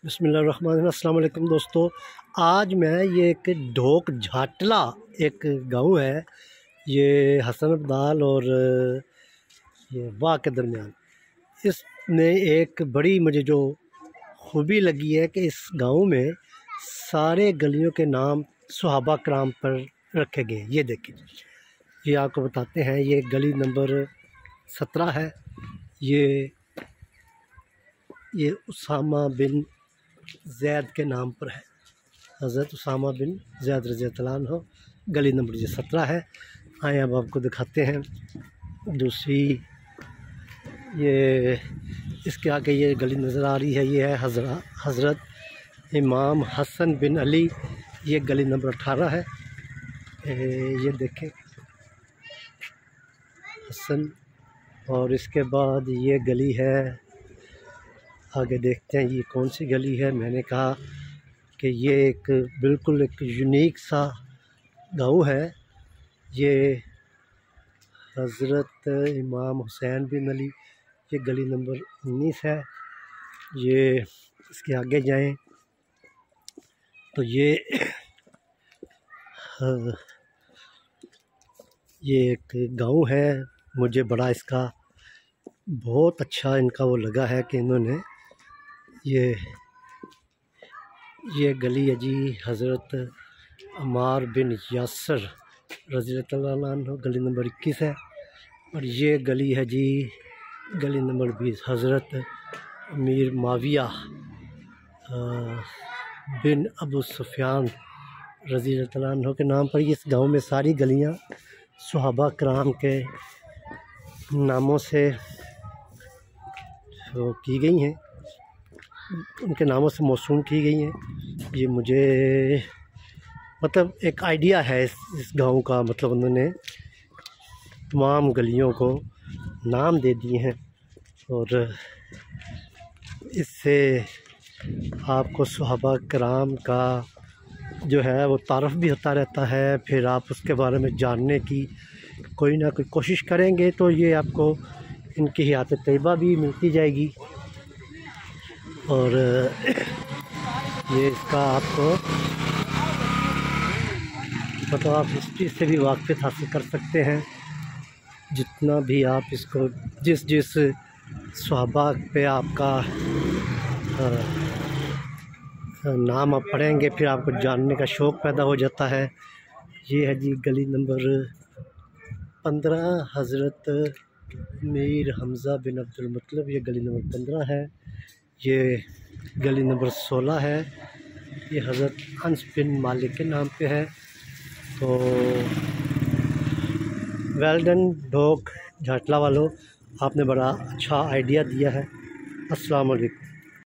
बिस्मिल्लाहिर्रहमानिर्रहीम। अस्सलाम वालेकुम दोस्तों, आज मैं ये एक ढोक झाटला एक गांव है, ये हसन अब्दाल और ये वाह के दरमियान। इसमें एक बड़ी मुझे जो खूबी लगी है कि इस गांव में सारे गलियों के नाम सहाबा कराम पर रखे गए। ये देखिए, ये आपको बताते हैं, ये गली नंबर 17 है। ये उसामा बिन ज़ैद के नाम पर है। हज़रत उसामा बिन ज़ैद रज़ियल्लाहु अन्हु, गली नंबर 17 है। आए अब आपको दिखाते हैं दूसरी। ये इसके आगे ये गली नज़र आ रही है, ये है हज़रत इमाम हसन बिन अली, ये गली नंबर 18 है। ये देखें हसन, और इसके बाद ये गली है। आगे देखते हैं ये कौन सी गली है। मैंने कहा कि ये एक बिल्कुल एक यूनिक सा गांव है। ये हज़रत इमाम हुसैन बिन अली, ये गली नंबर 19 है। ये इसके आगे जाएं तो ये एक गांव है। मुझे बड़ा इसका बहुत अच्छा इनका वो लगा है कि इन्होंने ये गली है जी हज़रत अम्मार बिन यासर रज़ियल्लाहु अन्हु, गली नंबर 21 है। और ये गली है जी गली नंबर 20, हज़रत अमीर माविया बिन अबू सुफियान रज़ियल्लाहु अन्हु के नाम पर। इस गांव में सारी गलियां सहाबा कराम के नामों से तो की गई हैं, उनके नामों से मौसूम की गई हैं। ये मुझे मतलब एक आइडिया है इस गांव का, मतलब उन्होंने तमाम गलियों को नाम दे दिए हैं और इससे आपको सहाबा कराम का जो है वो तारफ़ भी होता रहता है। फिर आप उसके बारे में जानने की कोई ना कोई कोशिश करेंगे तो ये आपको इनकी हयात तैयबा भी मिलती जाएगी और ये इसका आपको मतलब आप हिस्ट्री से भी वाक़फ़ियत हासिल कर सकते हैं। जितना भी आप इसको जिस सहाबा पे आपका नाम आप पढ़ेंगे फिर आपको जानने का शौक़ पैदा हो जाता है। ये है जी गली नंबर 15, हज़रत मीर हमज़ा बिन अब्दुल मतलब, ये गली नंबर 15 है। ये गली नंबर 16 है, ये हज़रत अनस बिन मालिक के नाम पे है। तो वेल डन ढोक झाटला वालों, आपने बड़ा अच्छा आइडिया दिया है। अस्सलाम वालेकुम।